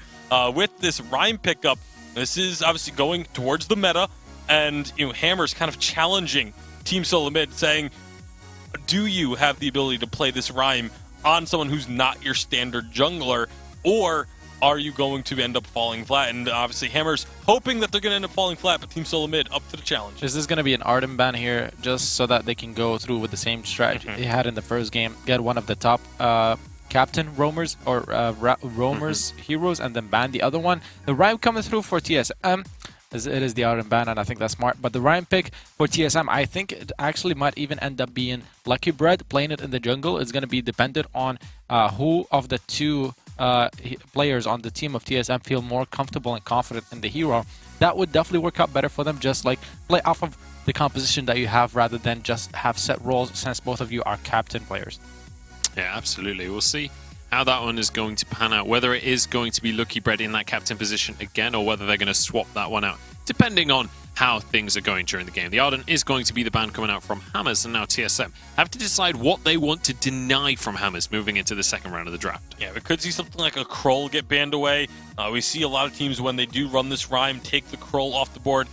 with this Rhyme pickup, this is obviously going towards the meta, and, you know, Hammer's kind of challenging Team Solo Mid, saying, do you have the ability to play this Rhyme on someone who's not your standard jungler, or are you going to end up falling flat? And obviously Hammer's hoping that they're going to end up falling flat, but Team Solo Mid up to the challenge. Is this going to be an Arden ban here, just so that they can go through with the same strategy they had in the first game, get one of the top captain roamers or roamers heroes, and then ban the other one? The Rhyme coming through for TSM. It is the Arden ban, and I think that's smart. But the Rhyme pick for TSM, I think it actually might even end up being Lucky Bread. Playing it in the jungle is going to be dependent on who of the two players on the team of TSM feel more comfortable and confident in the hero. That would definitely work out better for them, just like play off of the composition that you have rather than just have set roles, since both of you are captain players. Yeah, absolutely. We'll see how that one is going to pan out, whether it is going to be Lucky Bread in that captain position again, or whether they're going to swap that one out, depending on how things are going during the game. The Arden is going to be the ban coming out from Hammers, and now TSM have to decide what they want to deny from Hammers moving into the second round of the draft. Yeah, we could see something like a Kroll get banned away. We see a lot of teams, when they do run this Rhyme, take the Kroll off the board,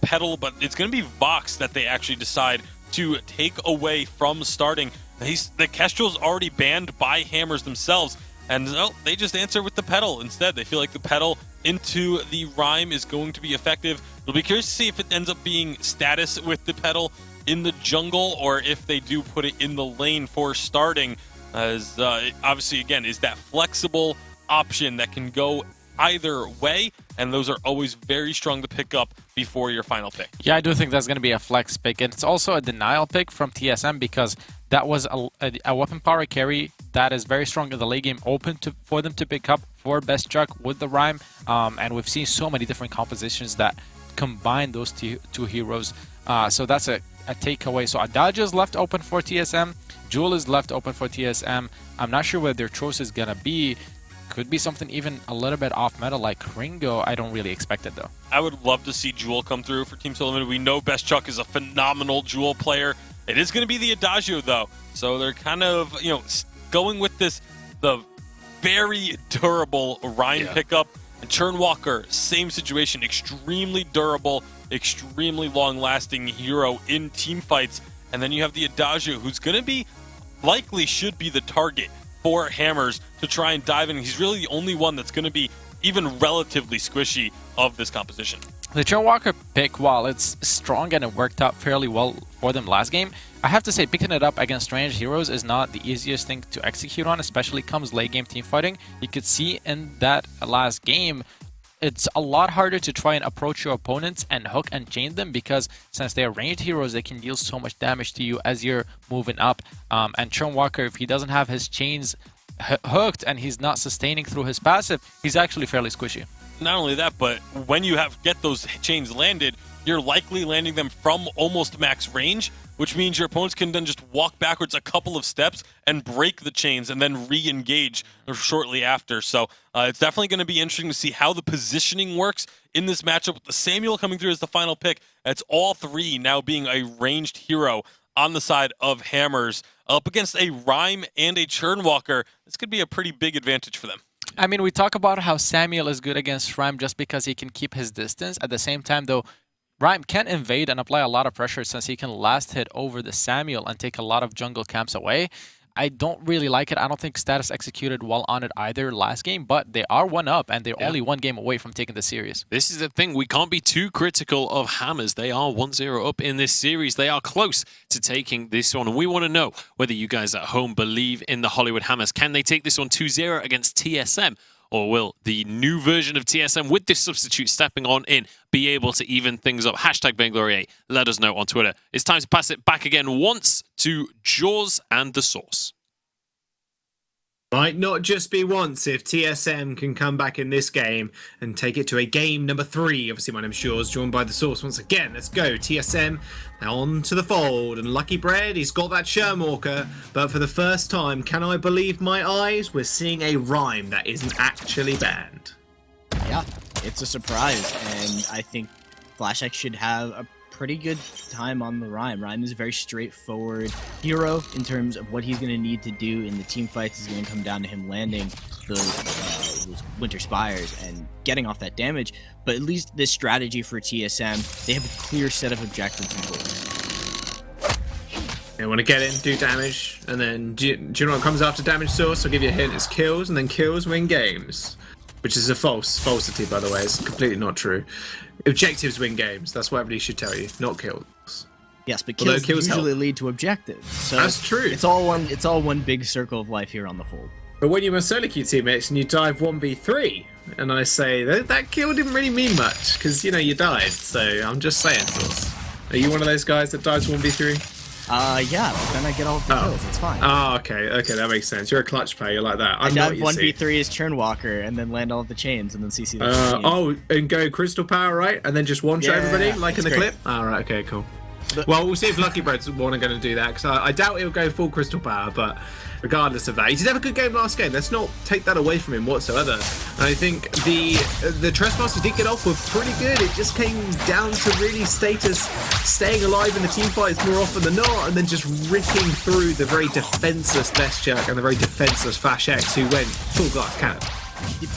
pedal, but it's going to be Vox that they actually decide to take away from starting. The Kestrel's already banned by Hammers themselves, and they just answer with the pedal instead. They feel like the pedal into the Rhyme is going to be effective. It'll be curious to see if it ends up being status with the pedal in the jungle, or if they do put it in the lane for starting, as obviously, again, is that flexible option that can go either way, and those are always very strong to pick up before your final pick. Yeah, I do think that's going to be a flex pick, and it's also a denial pick from TSM, because that was a weapon power carry that is very strong in the late game, open for them to pick up for best Chuck with the Rhyme, and we've seen so many different compositions that combine those two heroes, so that's a takeaway. So Adagio is left open for TSM, Jewel is left open for TSM. I'm not sure what their choice is going to be. Could be something even a little bit off meta like Ringo. I don't really expect it though. I would love to see Jewel come through for Team Solo Mid. We know Best Chuck is a phenomenal Jewel player. It is going to be the Adagio though, so they're kind of, you know, going with the very durable Rhyme pickup. And Churnwalker, same situation, extremely durable, extremely long-lasting hero in team fights. And then you have the Adagio, who's going to be, likely should be the target for Hammers to try and dive in. He's really the only one that's going to be even relatively squishy of this composition. The Churnwalker pick, while it's strong and it worked out fairly well for them last game, I have to say picking it up against ranged heroes is not the easiest thing to execute on, especially comes late game team fighting. You could see in that last game, it's a lot harder to try and approach your opponents and hook and chain them, because since they're ranged heroes, they can deal so much damage to you as you're moving up. And Churnwalker, if he doesn't have his chains hooked and he's not sustaining through his passive, he's actually fairly squishy. Not only that, but when you get those chains landed, you're likely landing them from almost max range, which means your opponents can then just walk backwards a couple of steps and break the chains and then re-engage shortly after. So it's definitely going to be interesting to see how the positioning works in this matchup, with the Samuel coming through as the final pick. It's all three now being a ranged hero on the side of Hammers up against a Rhyme and a Churnwalker. This could be a pretty big advantage for them. I mean, we talk about how Samuel is good against Rhyme just because he can keep his distance. At the same time, though, Rhyme can invade and apply a lot of pressure since he can last hit over the Samuel and take a lot of jungle camps away. I don't really like it. I don't think Status executed well on it either last game, but they are 1-up and they're only one game away from taking the series. This is the thing. We can't be too critical of Hammers. They are 1-0 up in this series. They are close to taking this one. And we want to know whether you guys at home believe in the Hollywood Hammers. Can they take this one 2-0 against TSM? Or will the new version of TSM with this substitute stepping on in be able to even things up? Hashtag Vainglory8. Let us know on Twitter. It's time to pass it back again once to Jaws and the Source. Might not just be once if TSM can come back in this game and take it to a game number 3. Obviously, my name's Jaws, joined by the Source once again. Let's go. TSM now on to the fold. And Lucky Bread, he's got that Shermwalker. But for the first time, can I believe my eyes? We're seeing a Rhyme that isn't actually banned. Yeah, it's a surprise, and I think FlashX should have a pretty good time on the Rhyme. Rhyme is a very straightforward hero in terms of what he's going to need to do in the team fights. Is going to come down to him landing those Winter Spires and getting off that damage. But at least this strategy for TSM, they have a clear set of objectives and goals. They want to get in, do damage, and then do you know what comes after damage source? I'll give you a hint. It's kills, and then kills win games. Which is a falsity, by the way. It's completely not true. Objectives win games. That's what everybody should tell you, not kills. Yes, but kills usually lead to objectives. So that's true. It's all one big circle of life here on the fold. But when you were solo queue teammates and you dive 1v3, and I say that kill didn't really mean much because you died. So I'm just saying, Source. Are you one of those guys that dives 1v3? Yeah, but then I get all of the kills. It's fine. Oh, okay, that makes sense. You're a clutch player. You're like that. I dive 1v3 as Churnwalker and then land all of the chains and then CC the chains. And go Crystal Power, right? And then just one-shot everybody like in the clip? All right, okay, cool. Well, we'll see if Lucky Bread's going to do that because I doubt he'll go full Crystal Power, but regardless of that, he did have a good game last game. Let's not take that away from him whatsoever. And I think the Trespassers did get off were pretty good. It just came down to really Status staying alive in the team fights more often than not, and then just ripping through the very defenseless Bestchuk and the very defenseless FlashX who went full glass cannon.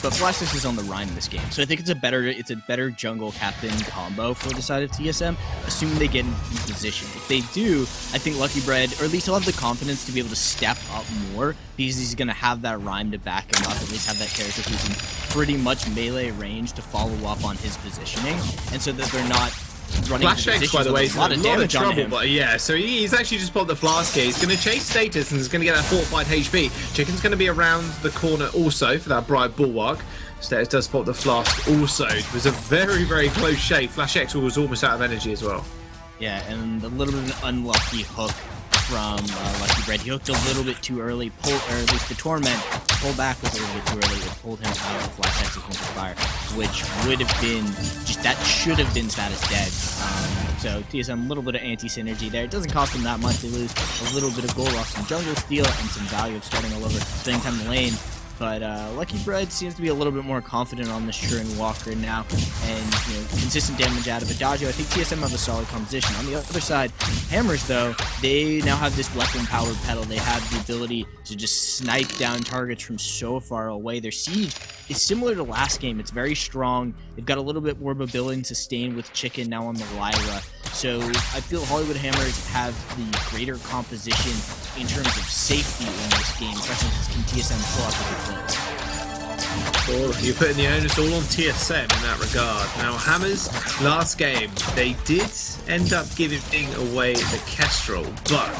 But FlashX is on the Rhyme in this game, so I think it's a better jungle captain combo for the side of TSM, assuming they get in position. If they do, I think Lucky Bread, or at least he'll have the confidence to be able to step up more, because he's going to have that Rhyme to back him up, at least have that character who's in pretty much melee range to follow up on his positioning, and so that they're not running FlashX, by the way, is a lot of trouble, but yeah, so he's actually just popped the flask here. He's going to chase Status and he's going to get that fortified HP. Chicken's going to be around the corner also for that Bright Bulwark. Status does pop the flask also. It was a very, very close shave. FlashX was almost out of energy as well. Yeah, and a little bit of an unlucky hook from Lucky Bread. He hooked a little bit too early, or at least the Torment pulled back was a little bit too early. It pulled him out of the FlashX's Winter Fire, which would have been that should have been Status dead. So TSM, a little bit of anti-synergy there. It doesn't cost them that much. They lose a little bit of gold off some jungle steal and some value of starting all over, spending time in the lane. But Lucky Bread seems to be a little bit more confident on the Churnwalker now, and consistent damage out of Adagio. I think TSM have a solid composition. On the other side, Hammers though, they now have this weapon-powered pedal. They have the ability to just snipe down targets from so far away. Their siege is similar to last game. It's very strong. They've got a little bit more mobility and sustain with Chicken now on the Lyra. So I feel Hollywood Hammers have the greater composition in terms of safety in this game, especially since can TSM pull up with the plays. You're putting the onus all on TSM in that regard. Now, Hammers, last game, they did end up giving away the Kestrel, but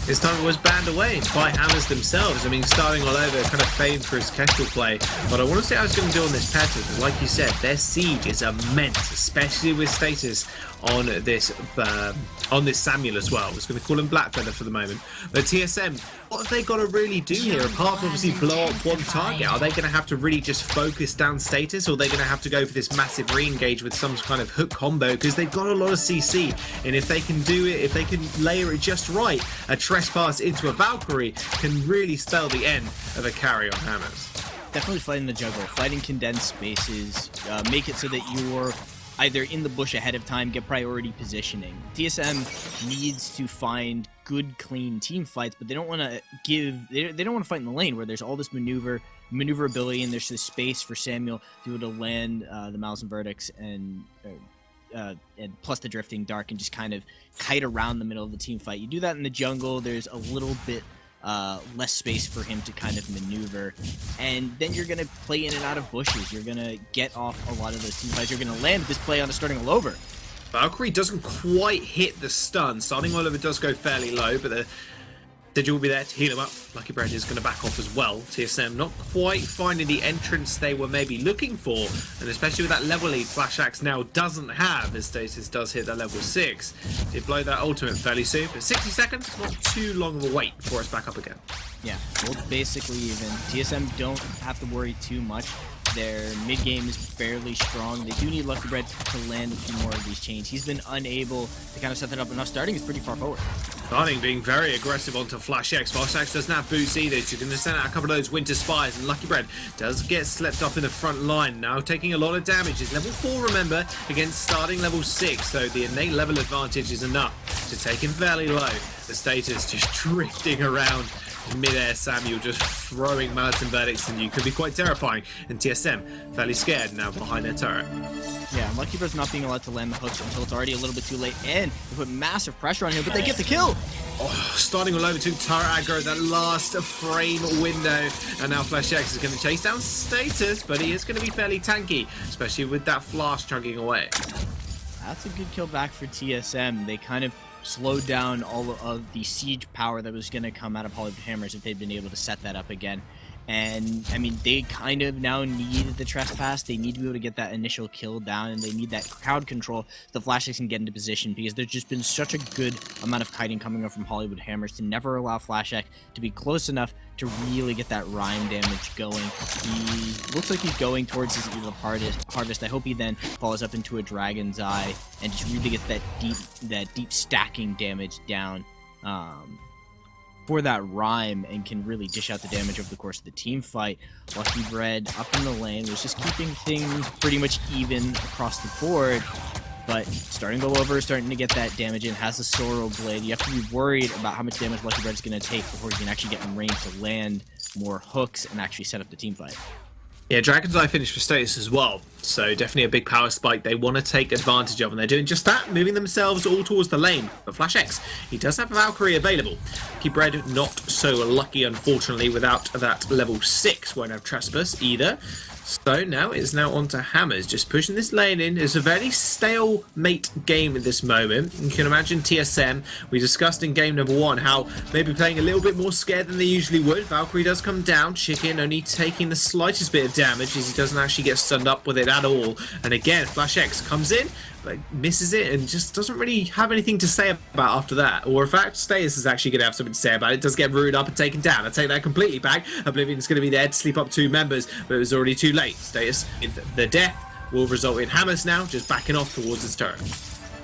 this time it was banned away by Hammers themselves. I mean, starting all over, kind of famed for his Kestrel play. But I want to see how it's going to do on this pattern, because like you said, their siege is immense, especially with Status on this Samuel as well. I was going to call him Blackfeather for the moment. But TSM, what have they got to really do here, apart from obviously blow up one target? Are they going to have to really just focus down Status, or are they going to have to go for this massive re-engage with some kind of hook combo? Because they've got a lot of CC, and if they can do it, if they can layer it just right, a Trespass into a Valkyrie can really spell the end of a carry on Hammers. Definitely fighting the juggle, fighting condensed spaces, make it so that you're either in the bush ahead of time, get priority positioning. TSM needs to find good, clean team fights, but they don't want to they don't want to fight in the lane where there's all this maneuverability, and there's this space for Samuel to be able to land the Malice and Verdicts and plus the Drifting Dark and just kind of kite around the middle of the team fight. You do that in the jungle, there's a little bit less space for him to kind of maneuver, and then you're going to play in and out of bushes. You're going to get off a lot of those team fights. You're going to land this play on a starting all over. Vainglory doesn't quite hit the stun. Starting all over does go fairly low, but the Sigil will be there to heal him up. Lucky Bread is going to back off as well. TSM not quite finding the entrance they were maybe looking for, and especially with that level lead Flash Axe now doesn't have, as Stasis does hit that level 6. Did blow that ultimate fairly soon, but 60 seconds, not too long of a wait before it's back up again. Yeah, well, basically even. TSM don't have to worry too much. Their mid-game is fairly strong. They do need Lucky Bread to land a few more of these chains. He's been unable to kind of set that up enough. Starting is pretty far forward. Starting being very aggressive onto Flash X. Flash X doesn't have boots either. She's going to send out a couple of those Winter Spires, and Lucky Bread does get slept up in the front line. Now taking a lot of damage. It's level 4, remember, against starting level 6, so the innate level advantage is enough to take him fairly low. The Status just drifting around mid-air. Samuel just throwing Malice and Verdicts, and you could be quite terrifying. And TSM fairly scared now behind their turret. Yeah, and Lucky Bird's not being allowed to land the hooks until it's already a little bit too late, and they put massive pressure on him, but they get the kill! Oh, starting all over to turret aggro, that last frame window, and now Flash X is going to chase down Status, but he is going to be fairly tanky, especially with that flash chugging away. That's a good kill back for TSM. They kind of slowed down all of the siege power that was going to come out of Hollywood Hammers if they'd been able to set that up again. And, I mean, they kind of now need the Trespass. They need to be able to get that initial kill down, and they need that crowd control so the Flash X can get into position, because there's just been such a good amount of kiting coming up from Hollywood Hammers to never allow Flash X to be close enough to really get that rhyme damage going. He looks like he's going towards his evil harvest. I hope he then follows up into a Dragon's Eye and just really gets that deep stacking damage down for that rhyme, and can really dish out the damage over the course of the team fight. Lucky Bread up in the lane was just keeping things pretty much even across the board, but starting to go over, starting to get that damage in, has a Sorrow Blade. You have to be worried about how much damage Lucky Bread is going to take before he can actually get in range to land more hooks and actually set up the team fight. Yeah, Dragon's Eye finished for Status as well, so definitely a big power spike they want to take advantage of, and they're doing just that, moving themselves all towards the lane. But Flash X, he does have a Valkyrie available. Lucky Bread not so lucky, unfortunately, without that level 6, won't have Trespass either. So now it's now on to Hammers, just pushing this lane in. It's a very stalemate game at this moment. You can imagine TSM, we discussed in game number 1 how maybe playing a little bit more scared than they usually would. Valkyrie does come down, Chicken only taking the slightest bit of damage as he doesn't actually get stunned up with it at all. And again, Flash X comes in, but misses it and just doesn't really have anything to say about after that. Or in fact, Status is actually going to have something to say about it. Does get rooted up and taken down. I take that completely back. Oblivion's going to be there to sleep up 2 members, but it was already too late. Status, the death will result in Hammers now just backing off towards his turret.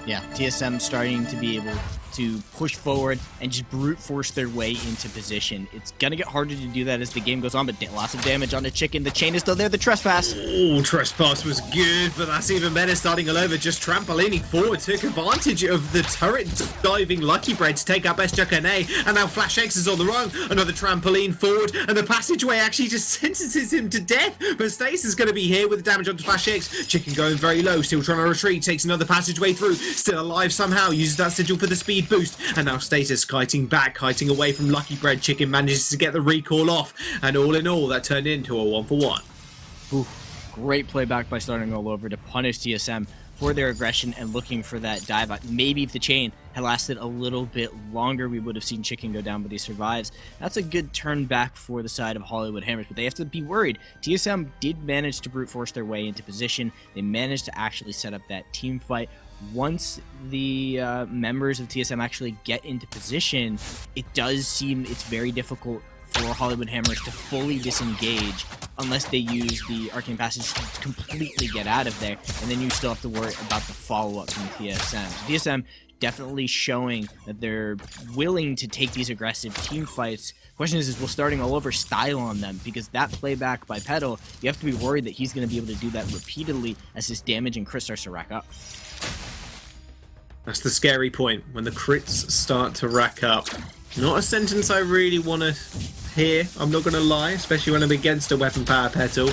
Yeah, TSM starting to be able to push forward and just brute force their way into position. It's gonna get harder to do that as the game goes on, but lots of damage on the Chicken. The chain is still there, the Trespass. Oh, Trespass was good, but that's even better. Starting all over, just trampolining forward, took advantage of the turret diving Lucky Bread to take out S2W2, and now Flash X is on the run. Another trampoline forward, and the passageway actually just sentences him to death. But Stace is going to be here with the damage onto Flash X. Chicken going very low, still trying to retreat, takes another passageway through, still alive somehow, uses that sigil for the speed boost, and now Status kiting back, kiting away from Lucky Bread. Chicken manages to get the recall off, and all in all, that turned into a 1-for-1. Ooh, great playback by starting all over to punish TSM for their aggression and looking for that dive. Maybe if the chain had lasted a little bit longer, we would have seen Chicken go down, but he survives. That's a good turn back for the side of Hollywood Hammers, but they have to be worried. TSM did manage to brute force their way into position. They managed to actually set up that team fight. Once the members of TSM actually get into position, it does seem it's very difficult for Hollywood Hammers to fully disengage unless they use the Arcane Passage to completely get out of there, and then you still have to worry about the follow-up from TSM. So TSM definitely showing that they're willing to take these aggressive team fights. Question is will starting all over style on them, because that playback by Petal, you have to be worried that he's going to be able to do that repeatedly as his damage and crit starts to rack up. That's the scary point, when the crits start to rack up. Not a sentence I really want to hear, I'm not going to lie, especially when I'm against a weapon power Petal.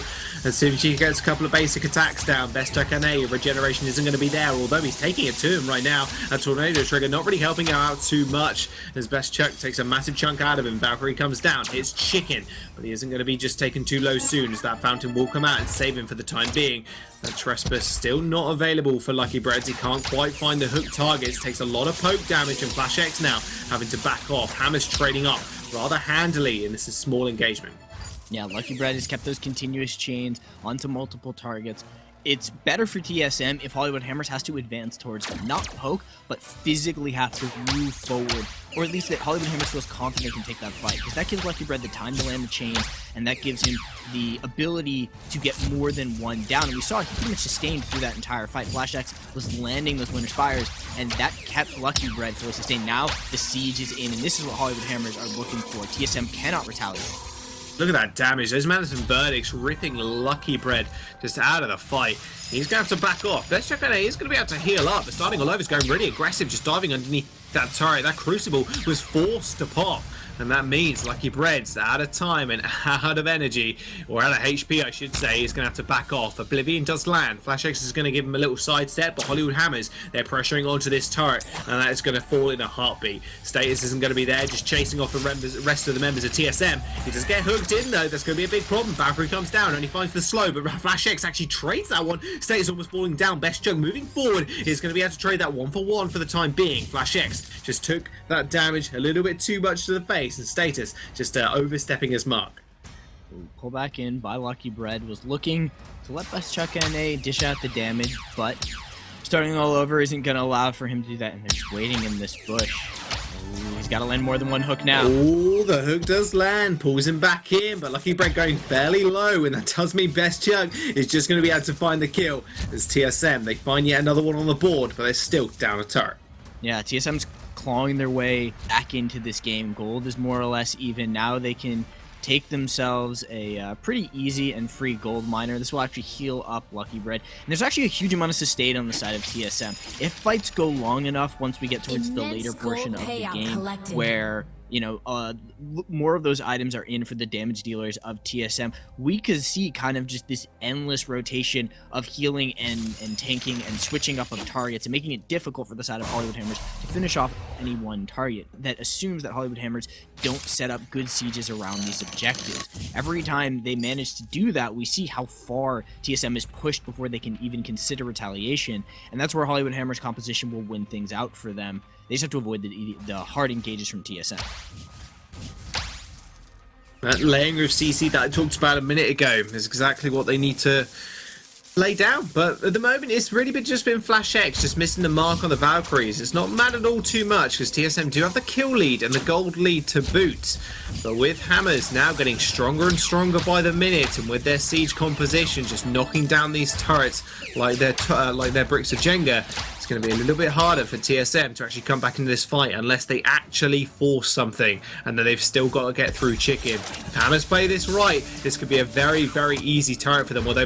As soon as he gets a couple of basic attacks down, Best Chuck and A, regeneration isn't going to be there, although he's taking it to him right now. That Tornado Trigger not really helping him out too much, as Best Chuck takes a massive chunk out of him. Valkyrie comes down, hits Chicken, but he isn't going to be just taken too low soon, as that Fountain will come out and save him for the time being. That Trespass still not available for Lucky Breads. He can't quite find the hook targets, takes a lot of poke damage, and Flash X now having to back off. Hammer's trading up rather handily in this small engagement. Yeah, Lucky Bread has kept those continuous chains onto multiple targets. It's better for TSM if Hollywood Hammers has to advance towards them. Not poke, but physically have to move forward. Or at least that Hollywood Hammers feels confident they can take that fight. Because that gives Lucky Bread the time to land the chains, and that gives him the ability to get more than one down. And we saw he pretty much sustained through that entire fight. Flash X was landing those Winter's Fires, and that kept Lucky Bread fully sustained. Now the siege is in, and this is what Hollywood Hammers are looking for. TSM cannot retaliate. Look at that damage. Those Madison Verdicts ripping Lucky Bread just out of the fight. He's going to have to back off. Best Chuck and A is going to be able to heal up, but starting all over is going really aggressive, just diving underneath that turret. That Crucible was forced to pop. And that means Lucky Bread's out of time and out of energy, or out of HP I should say. He's going to have to back off. Oblivion does land. Flash X is going to give him a little sidestep, but Hollywood Hammers, they're pressuring onto this turret, and that is going to fall in a heartbeat. Status isn't going to be there, just chasing off the rest of the members of TSM. He does get hooked in though, that's going to be a big problem. Valkyrie comes down, only finds the slow, but Flash X actually trades that one. Status almost falling down. Best Chug moving forward is going to be able to trade that 1-for-1 for the time being. Flash X just took that damage a little bit too much to the face, and Status just overstepping his mark. Pull back in by Lucky Bread, was looking to let Best Chuck NA dish out the damage, but starting all over isn't going to allow for him to do that, and they're just waiting in this bush. Ooh, he's got to land more than one hook now. Oh, the hook does land, pulls him back in, but Lucky Bread going fairly low, and that does mean Best Chuck is just going to be able to find the kill. As TSM, they find yet another one on the board, but they're still down a turret. Yeah, TSM's clawing their way back into this game. Gold is more or less even. Now they can take themselves a pretty easy and free gold miner. This will actually heal up Lucky Bread. And there's actually a huge amount of sustain on the side of TSM. If fights go long enough, once we get towards the later portion of the game, where you know, more of those items are in for the damage dealers of TSM, we could see kind of just this endless rotation of healing and tanking and switching up of targets and making it difficult for the side of Hollywood Hammers to finish off any one target. That assumes that Hollywood Hammers don't set up good sieges around these objectives. Every time they manage to do that, we see how far TSM is pushed before they can even consider retaliation, and that's where Hollywood Hammers' composition will win things out for them. They just have to avoid the hard engages from TSM. That laying of CC that I talked about a minute ago is exactly what they need to lay down. But at the moment, it's really just been Flash X just missing the mark on the Valkyries. It's not mattered all too much because TSM do have the kill lead and the gold lead to boot. But with Hammers now getting stronger and stronger by the minute, and with their siege composition just knocking down these turrets like their bricks of Jenga, it's going to be a little bit harder for TSM to actually come back into this fight unless they actually force something, and then they've still got to get through Chicken. If Hammers play this right, this could be a very, very easy turret for them, although